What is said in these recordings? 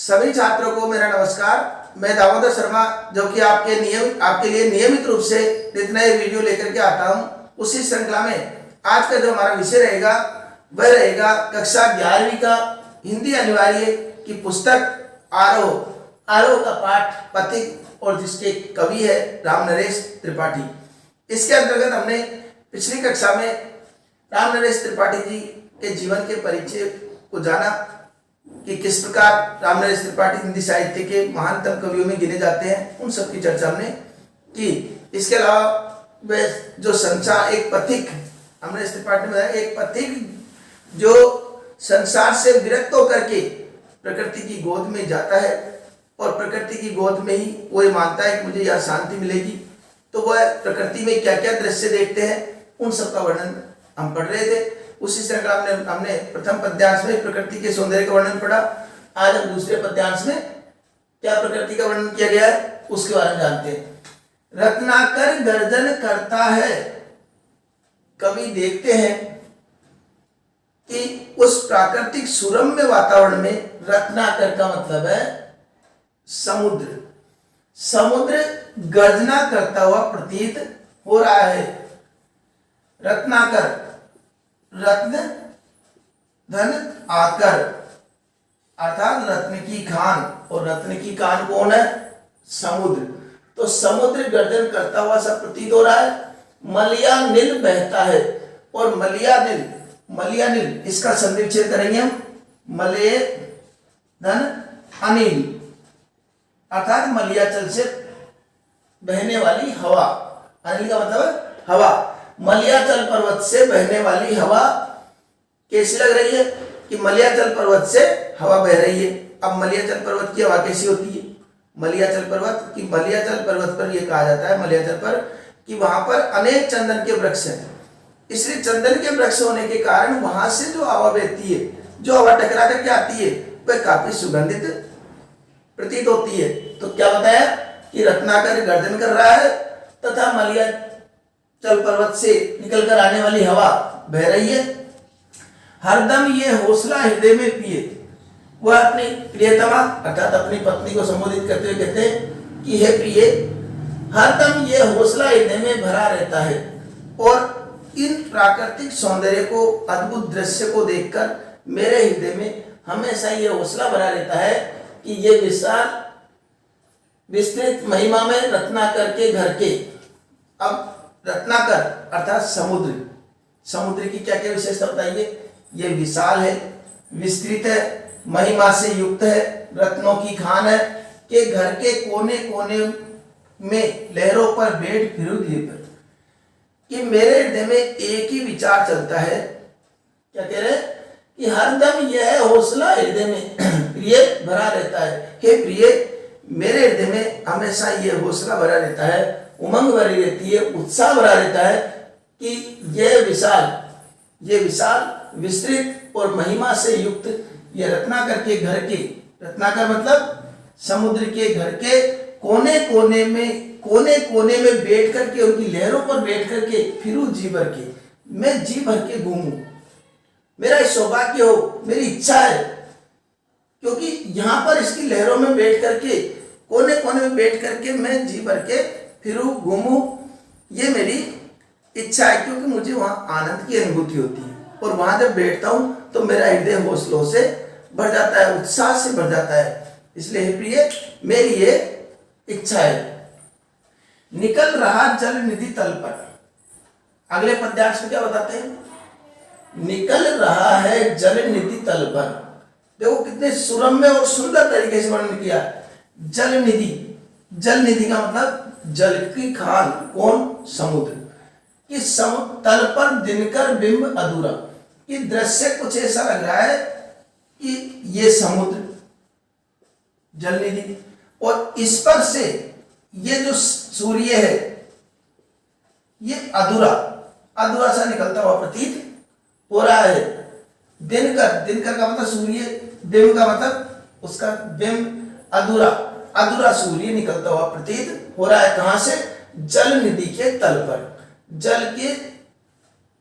सभी छात्रों को मेरा नमस्कार। मैं दामोदर शर्मा जो कि आपके लिए नियमित रूप से नित नए वीडियो लेकर के आता हूं। उसी श्रृंखला में आज का जो हमारा विषय रहेगा वह रहेगा कक्षा 11वीं का हिंदी अनिवार्य की पुस्तक आरोह का पाठ पथिक और जिसके कवि है राम नरेश त्रिपाठी। इसके अंतर्गत हमने पिछली कक्षा में राम नरेश त्रिपाठी जी के जीवन के परिचय को जाना कि किस प्रकार राम नरेश त्रिपाठी हिंदी साहित्य के महानतम कवियों में गिने जाते हैं, उन सब की चर्चा हमने की। इसके अलावा वह जो संसार एक पथिक राम नरेश त्रिपाठी में एक पथिक जो संसार से विरक्त होकर के प्रकृति की गोद में जाता है और प्रकृति की गोद में ही वो ये मानता है कि मुझे यहाँ शांति मिलेगी। तो वह प्रकृति में क्या क्या दृश्य देखते हैं उन सब का वर्णन हम पढ़ रहे थे। उसी श्रृंखला में हमने प्रथम पद्यांश में प्रकृति के सौंदर्य का वर्णन पढ़ा। आज हम दूसरे पद्यांश में क्या प्रकृति का वर्णन किया गया है उसके बारे में जानते हैं। रत्नाकर गर्जन करता है। कवि देखते हैं कि उस प्राकृतिक सुरम्य वातावरण में रत्नाकर का मतलब है समुद्र। समुद्र गर्जना करता हुआ प्रतीत हो रहा है। रत्नाकर रत्न धन आकर अर्थात रत्न की खान, और रत्न की खान कौन है? समुद्र। तो समुद्र गर्जन करता हुआ सब प्रतीत हो रहा है। मलिया नील बहता है, और मलिया नील इसका संधिविच्छेद करेंगे हम। मलय धन अनिल अर्थात मलियाचल से बहने वाली हवा। अनिल का मतलब हवा। मलियाचल पर्वत से बहने वाली हवा कैसी लग रही है कि मलियाचल पर्वत से हवा बह रही है। अब मलियाचल पर्वत की हवा कैसी होती है? मलियाचल पर्वत पर यह कहा जाता है मलियाचल पर कि वहां पर अनेक चंदन के वृक्ष हैं। इसलिए चंदन के वृक्ष होने के कारण वहां से जो हवा बहती है, जो हवा टकरा करके आती है, वह काफी सुगंधित प्रतीत होती है। तो क्या बताया कि रत्नाकर गर्जन कर रहा है तथा मलियाचल पर्वत से निकलकर आने वाली हवा बह रही है। हरदम ये हौसला हृदय में पिए। वह अपनी प्रियतमा अर्थात अपनी पत्नी को संबोधित करते हुए कहते हैं कि हे प्रिय, हरदम ये हौसला हृदय में भरा रहता है, और इन प्राकृतिक सौंदर्य को, अद्भुत दृश्य को देखकर मेरे हृदय में हमेशा ये हौसला भरा रहता है कि ये विशाल विस्तृत महिमा में रत्नाकर के घर के। अब रत्नाकर अर्थात समुद्र की क्या क्या विशेषता बताइए? ये विशाल है, विस्तृत है, महिमा से युक्त है, रत्नों की खान है, के घर के कोने कोने में लहरों पर बैठ फिरू पर कि मेरे हृदय में एक ही विचार चलता है। क्या कह रहे हैं कि हरदम यह हौसला हृदय में प्रिय भरा रहता है। हे प्रिय, मेरे हृदय में हमेशा ये हौसला भरा रहता है, उमंग भरी रहती है, उत्साह भरा रहता है कि यह विशाल विस्तृत और महिमा से युक्त ये रत्नाकर के घर के, रत्नाकर मतलब समुद्र के घर के कोने कोने में बैठ करके, उनकी लहरों पर बैठ करके फिरूं जी भर के, मैं जी भर के घूमूं। मेरा सौभाग्य हो, मेरी इच्छा है, क्योंकि यहां पर इसकी लहरों में बैठ करके, कोने कोने में बैठ करके मैं जी भर के फिरूं घूमूं, ये मेरी इच्छा है, क्योंकि मुझे वहां आनंद की अनुभूति होती है। और वहां जब बैठता हूं तो मेरा हृदय हौसलों से भर जाता है, उत्साह से भर जाता है। इसलिए हे प्रिय, मेरी ये इच्छा है। निकल रहा जल निधि तल पर। अगले पद्यांश में क्या बताते हैं? निकल रहा है जल निधि तल पर। देखो कितने सुरम्य और सुंदर तरीके से वर्णन किया। जल निधि का मतलब जल की खान, कौन? समुद्र। कि तल पर दिनकर बिंब अधूरा। कि दृश्य कुछ ऐसा लग रहा है कि ये समुद्र जल निधि, और इस पर से ये जो सूर्य है ये अधूरा सा निकलता हुआ प्रतीत हो रहा है। दिनकर का मतलब सूर्य, बिंब का मतलब उसका बिंब, अधूरा सूर्य निकलता हुआ प्रतीत हो रहा है। कहां से? जल निधि के तल पर। जल के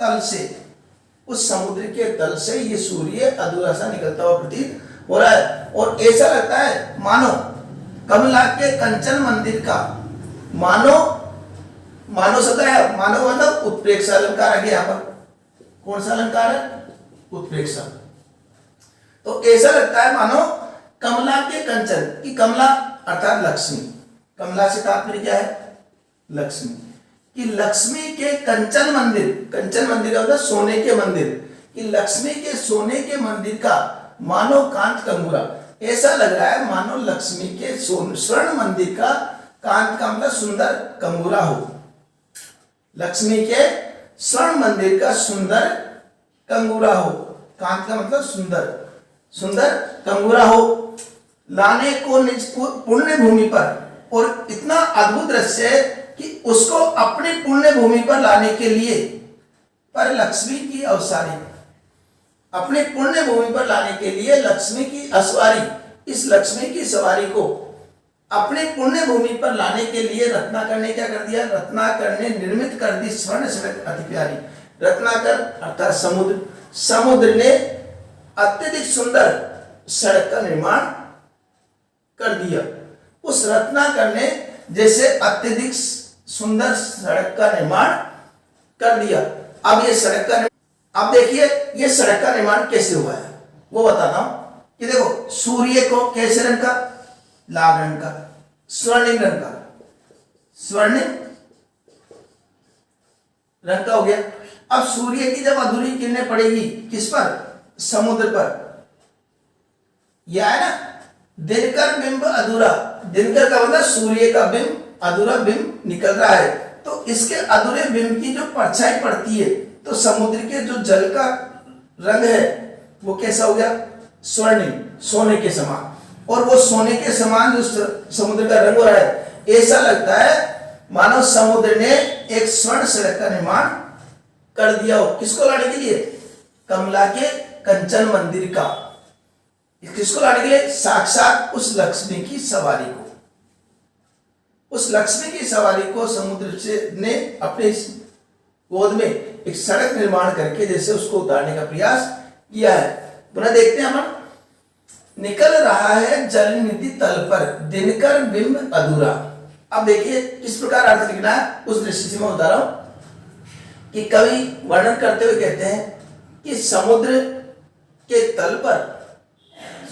तल से, उस समुद्र के तल से ये सूर्य अधूरा सा निकलता हुआ प्रतीत हो रहा है। और ऐसा लगता है मानो कमला के कंचन मंदिर का, मानो, मानो शब्द है, मानो मतलब उत्प्रेक्ष अलंकार आ गया यहाँ पर। कौन सा अलंकार है? उत्प्रेक्ष। तो ऐसा लगता है मानो कमला के कंचन की, कमला अर्थात लक्ष्मी, कमला से तात्पर्य क्या है? लक्ष्मी, कि लक्ष्मी के कंचन मंदिर, कंचन मंदिर का मतलब सोने के मंदिर, कि लक्ष्मी के सोने के मंदिर का मानो कांत कंगूरा। ऐसा लग रहा है मानो लक्ष्मी के स्वर्ण मंदिर का, कांत का मतलब सुंदर, कंगूरा हो, लक्ष्मी के स्वर्ण मंदिर का सुंदर कंगूरा हो, कांत का मतलब सुंदर, सुंदर कंगूरा हो, लाने को निज पुण्य भूमि पर। और इतना अद्भुत दृश्य है कि उसको अपनी पुण्य भूमि पर लाने के लिए, पर लक्ष्मी की अवसारी, अपने पुण्य भूमि पर लाने के लिए लक्ष्मी की असवारी, इस लक्ष्मी की सवारी को अपने पुण्य भूमि पर लाने के लिए रत्नाकर ने क्या कर दिया? रत्नाकर ने निर्मित कर दी स्वर्ण सड़क अति प्यारी। रत्नाकर अर्थात समुद्र, समुद्र ने अत्यधिक सुंदर सड़क का निर्माण कर दिया। उस रत्नाकर ने जैसे अत्यधिक सुंदर सड़क का निर्माण कर दिया। अब ये सड़क का, अब देखिए ये सड़क का निर्माण कैसे हुआ है वो बताता हूं। कि देखो सूर्य को कैसे रंग का? लाल रंग का, स्वर्णिम रंग का, स्वर्णिम रंग का हो गया। अब सूर्य की जब अधूरी किरणें पड़ेगी किस पर? समुद्र पर। यह है ना दिनकर बिंब अधूरा, दिनकर का मतलब सूर्य का बिंब, अधूरा बिंब निकल रहा है, तो इसके अधूरे बिंब की जो परछाई पड़ती है तो समुद्र के जो जल का रंग है वो कैसा हो गया? स्वर्णिम, सोने के समान। और वो सोने के समान जो समुद्र का रंग हो रहा है, ऐसा लगता है मानो समुद्र ने एक स्वर्ण सड़क का निर्माण कर दिया हो। किसको लाने के लिए? कमला के कंचन मंदिर का। किसको लाने के लिए? साक्षात उस लक्ष्मी की सवारी को। उस लक्ष्मी की सवारी को समुद्र से ने अपने गोद में एक सड़क निर्माण करके जैसे उसको उतारने का प्रयास किया है। पुनः देखते हैं हम, निकल रहा है जल निधि तल पर दिनकर बिंब अधूरा। अब देखिए किस प्रकार अर्थ लिखना है उस दृष्टि से मैं बता रहा हूं कि कवि वर्णन करते हुए कहते हैं कि समुद्र के तल पर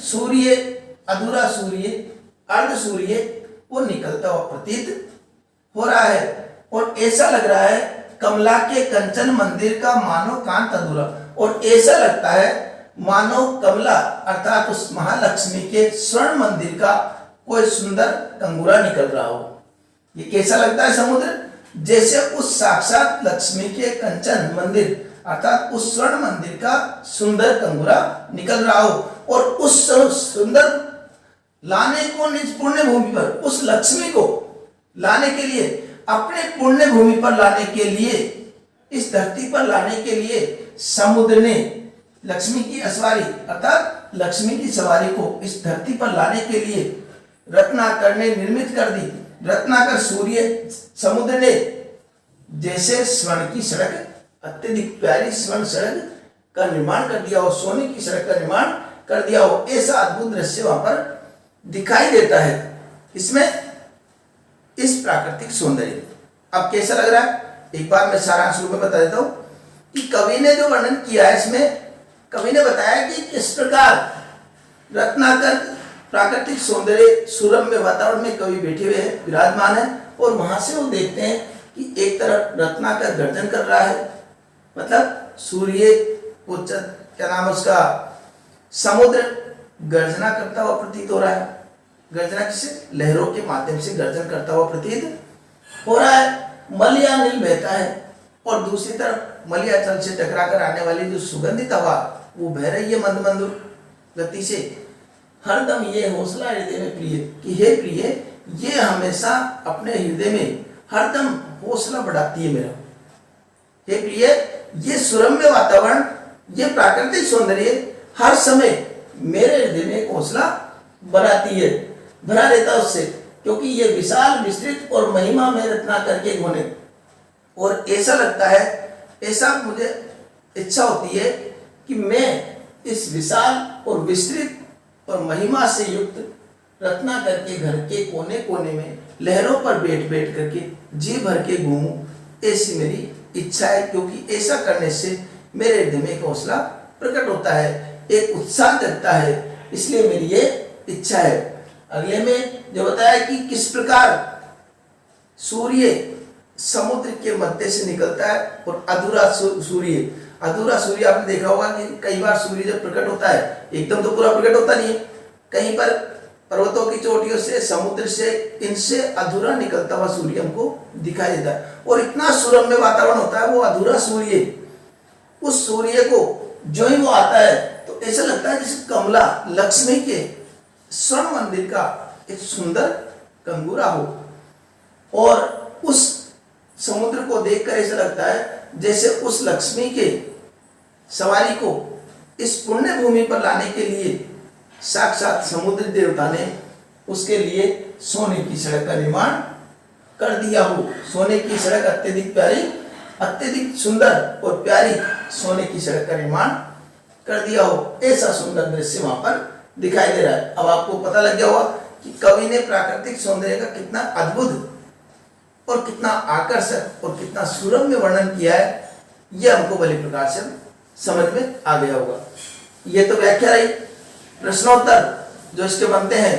सूर्य, अधूरा सूर्य, अर्ध सूर्य वो निकलता हुआ प्रतीत हो रहा है। और ऐसा लग रहा है कमला के कंचन मंदिर का मानो कांत अधूरा। और ऐसा लगता है मानो कमला अर्थात उस महालक्ष्मी के स्वर्ण मंदिर का कोई सुंदर कंगूरा निकल रहा हो। ये कैसा लगता है समुद्र? जैसे उस साक्षात लक्ष्मी के कंचन मंदिर अर्थात उस स्वर्ण मंदिर का सुंदर कंगूरा निकल रहा हो। और उस सुंदर लाने को निज पुण्य भूमि पर, उस लक्ष्मी को लाने के लिए, अपने पुण्य भूमि पर लाने के लिए, इस धरती पर लाने के लिए समुद्र ने लक्ष्मी की असवारी अर्थात लक्ष्मी की सवारी को इस धरती पर लाने के लिए रत्नाकर ने निर्मित कर दी। रत्नाकर सूर्य, समुद्र ने जैसे स्वर्ण की सड़क, अत्यधिक प्यारी स्वर्ण सड़क का निर्माण कर दिया हो, सोने की सड़क का निर्माण कर दिया हो। ऐसा अद्भुत दृश्य वहां पर दिखाई देता है इसमें, इस प्राकृतिक सौंदर्य। अब कैसा लग रहा है एक बार मैं सारांश रूप में बता देता हूं कि कवि ने जो वर्णन किया है इसमें कवि ने बताया कि किस प्रकार रत्नाकर प्राकृतिक सौंदर्य सुरम्य वातावरण में कवि बैठे हुए हैं, विराजमान है। और वहां से वो देखते हैं कि एक तरफ रत्नाकर गर्जन कर रहा है, मतलब सूर्य को क्या नाम है उसका, समुद्र गर्जना करता हुआ प्रतीत हो रहा है। गर्जना किससे? लहरों के माध्यम से गर्जन करता हुआ प्रतीत हो रहा है। मलयानिल बहता है और दूसरी तरफ मलयाचल से टकराकर आने वाली जो सुगंधित हवा वो बह रही है मंद मंद गति से। हरदम ये हौसला हृदय में प्रिय कि हे प्रिय, ये हमेशा अपने हृदय में हरदम हौसला बढ़ाती है मेरा। हे प्रिय, ये सुरम्य वातावरण, ये प्राकृतिक सौंदर्य हर समय मेरे हृदय में एक हौसला बनाती है, भरा देता है उससे, क्योंकि ये विशाल विस्तृत और महिमा में रत्नाकर के होने। और ऐसा लगता है, ऐसा मुझे इच्छा होती है कि मैं इस विशाल और विस्तृत और महिमा से युक्त रत्नाकर के घर के कोने कोने में लहरों पर बैठ बैठ करके जी भर के घूमूं, ऐसी मेरी इच्छा है, क्योंकि ऐसा करने से मेरे हृदय में एक हौसला प्रकट होता है, एक उत्साह जगता है, इसलिए मेरी ये इच्छा है। अगले में जो बताया कि किस प्रकार सूर्य समुद्र के मध्य से निकलता है और अधूरा सूर्य आपने देखा होगा कि कई बार सूर्य जब प्रकट होता है एकदम तो पूरा प्रकट होता नहीं है, कहीं पर पर्वतों की चोटियों से, समुद्र से, इनसे अधूरा निकलता हुआ सूर्य हमको दिखाई देता है और इतना सुरम्य वातावरण होता है वो अधूरा सूर्य। उस सूर्य को जो ही वो आता है तो ऐसा लगता है जैसे कमला लक्ष्मी के स्वर्ण मंदिर का एक सुंदर कंगूरा हो और उस समुद्र को देखकर ऐसा लगता है जैसे उस लक्ष्मी के सवारी को इस पुण्य भूमि पर लाने के लिए साक्षात समुद्र देवता ने उसके लिए सोने की सड़क का निर्माण कर दिया हो। सोने की सड़क अत्यधिक प्यारी, अत्यधिक सुंदर और प्यारी सोने की सड़क का निर्माण कर दिया हो, ऐसा सुंदर दृश्य वहां पर दिखाई दे रहा है। अब आपको पता लग गया होगा कि कवि ने प्राकृतिक सौंदर्य का कितना अद्भुत और कितना आकर्षक और कितना सुरम्य वर्णन किया है, यह हमको भली प्रकार से समझ में आ गया होगा। ये तो व्याख्या रही। प्रश्नोत्तर जो इसके बनते हैं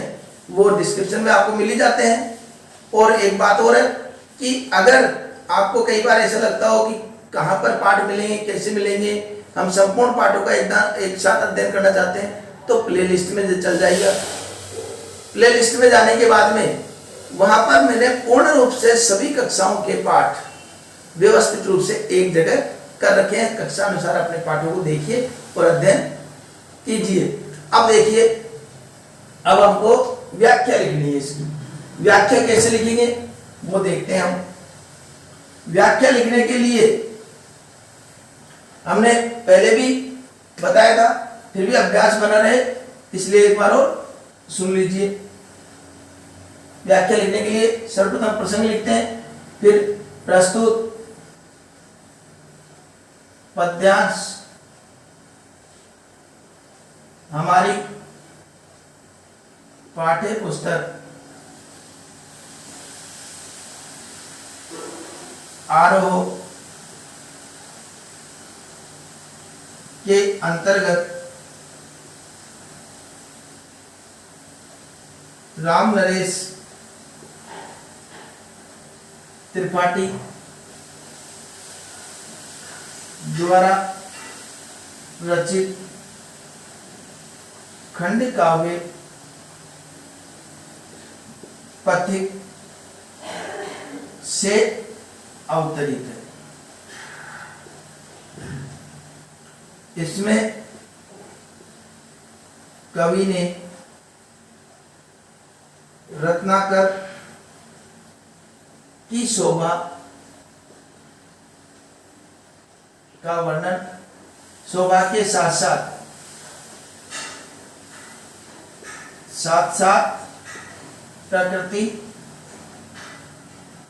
वो डिस्क्रिप्शन में आपको मिल ही जाते हैं। और एक बात और है कि अगर आपको कई बार ऐसा लगता हो कि कहाँ पर पाठ मिलेंगे, कैसे मिलेंगे, हम संपूर्ण पाठों का एक साथ अध्ययन करना चाहते हैं तो प्लेलिस्ट में चल जाइएगा। प्लेलिस्ट में जाने के बाद में वहां पर मैंने पूर्ण रूप से सभी कक्षाओं के पाठ व्यवस्थित रूप से एक जगह कर रखे हैं। कक्षा अनुसार अपने पाठों को देखिए और अध्ययन कीजिए। अब देखिए, अब हमको व्याख्या लिखनी है। इसकी व्याख्या कैसे लिखेंगे वो देखते हैं हम। व्याख्या लिखने के लिए हमने पहले भी बताया था, फिर भी अभ्यास बना रहे इसलिए एक बार और सुन लीजिए। व्याख्या लिखने के लिए सर्वप्रथम प्रसंग लिखते हैं, फिर प्रस्तुत, पद्यांश, हमारी पाठ्य पुस्तक, आरोह के अंतर्गत राम नरेश त्रिपाठी द्वारा रचित खंड काव्य पथिक से अवतरित है। इसमें कवि ने रत्नाकर की शोभा का वर्णन, शोभा के साथ साथ प्रकृति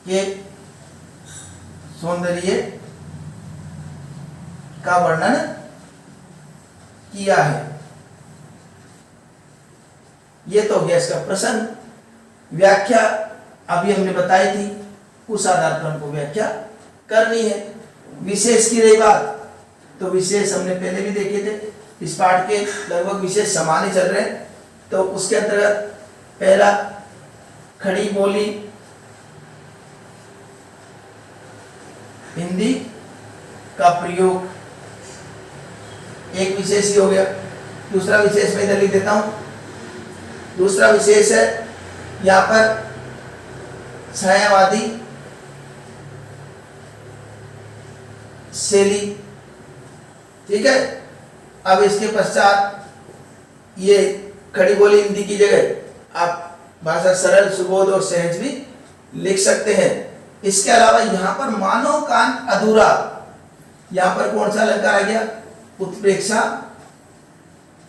के सौंदर्य का वर्णन किया है। ये तो हो गया इसका प्रसंग। व्याख्या अभी हमने बताई थी, उस आधार पर हमको व्याख्या करनी है। विशेष की रही बात तो विशेष हमने पहले भी देखे थे, इस पाठ के लगभग विशेष समान ही चल रहे हैं। तो उसके अंतर्गत पहला खड़ी बोली हिंदी का प्रयोग, एक विशेष ही हो गया। दूसरा विशेष मैं इधर लिख देता हूं। दूसरा विशेष है यहां पर छायावादी शैली, ठीक है। अब इसके पश्चात ये खड़ी बोली हिंदी की जगह आप भाषा सरल, सुबोध और सहज भी लिख सकते हैं। इसके अलावा यहां पर मानव कांत अधूरा, यहां पर कौन सा अलंकार आ गया? उत्प्रेक्षा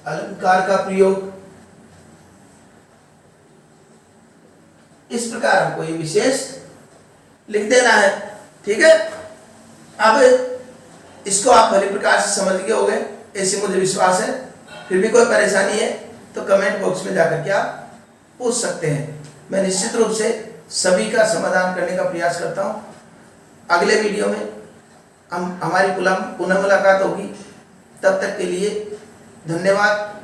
अलंकार का प्रयोग। इस प्रकार हमको ये विशेष लिख देना है, ठीक है। अब इसको आप भली प्रकार से समझ गए होंगे, ऐसे मुझे विश्वास है। फिर भी कोई परेशानी है तो कमेंट बॉक्स में जाकर के आप पूछ सकते हैं। मैं निश्चित रूप से सभी का समाधान करने का प्रयास करता हूँ। अगले वीडियो में हमारी पुनः मुलाकात होगी। तब तक के लिए धन्यवाद।